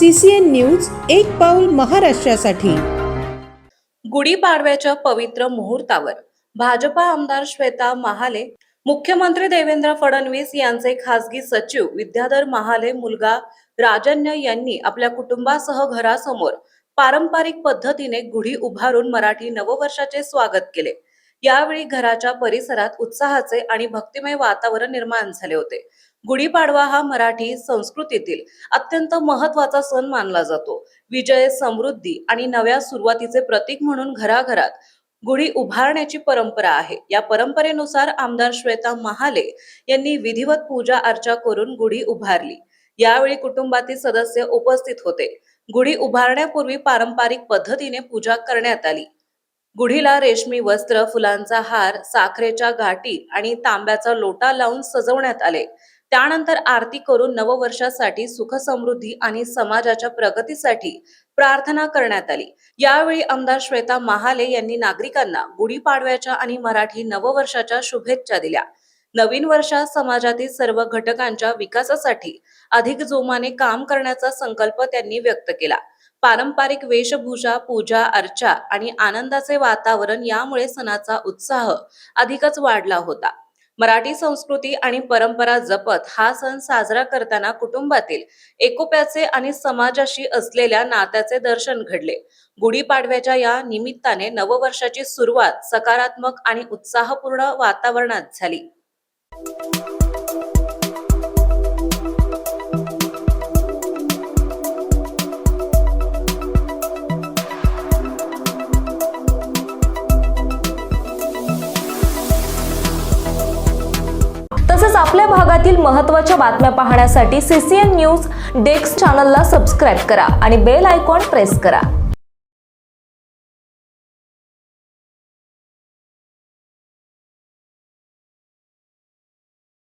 CCN news एक पाऊल महाराष्ट्रासाठी। गुढीपाडव्याच्या पवित्र मुहूर्तावर भाजपा आमदार श्वेता महाले, मुख्यमंत्री देवेंद्र फडणवीस यांचे खासगी सचिव विद्याधर महाले मुलगा राजन्य यांनी आपल्या कुटुंबासह घरासमोर पारंपरिक पद्धतीने गुढी उभारून मराठी नववर्षाचे स्वागत केले। यावेळी घराच्या परिसरात उत्साहाचे आणि भक्तिमय वातावरण निर्माण झाले होते। गुढीपाडवा हा मराठी संस्कृतीतील अत्यंत महत्त्वाचा सण मानला जातो। विजय, समृद्धी आणि नव्या सुरुवातीचे प्रतीक म्हणून घराघरात गुढी उभारण्याची परंपरा आहे। या परंपरेनुसार आमदार श्वेता महाले यांनी विधिवत पूजा अर्चा करून गुढी उभारली। यावेळी कुटुंबातील सदस्य उपस्थित होते। गुढी उभारण्यापूर्वी पारंपरिक पद्धतीने पूजा करण्यात आली। गुढीला रेशमी वस्त्र, फुलांचा हार, साखरेच्या गाठी आणि तांब्याचा लोटा लावून सजवण्यात आले। त्यानंतर आरती करून नववर्षासाठी सुख समृद्धी आणि समाजाच्या प्रगतीसाठी प्रार्थना करण्यात आली। यावेळी आमदार श्वेता महाले यांनी नागरिकांना गुढीपाडव्याच्या आणि मराठी नववर्षाच्या शुभेच्छा दिल्या। नवीन वर्षात समाजातील सर्व घटकांच्या विकासासाठी अधिक जोमाने काम करण्याचा संकल्प त्यांनी व्यक्त केला। पारंपरिक वेशभूषा, पूजा अर्चा आणि आनंदाचे वातावरण यामुळे सणाचा उत्साह अधिकच वाढला होता। मराठी संस्कृती आणि परंपरा जपत हा सण साजरा करताना कुटुंबातील एकोप्याचे आणि समाजाशी असलेल्या नात्याचे दर्शन घडले। गुढीपाडव्याच्या या निमित्ताने नववर्षाची सुरुवात सकारात्मक आणि उत्साहपूर्ण वातावरणात झाली। तसेच आपल्या भागातील महत्त्वाच्या बातम्या पाहण्यासाठी CCN न्यूज डेस्क चॅनलला सबस्क्राइब करा आणि बेल आयकॉन प्रेस करा।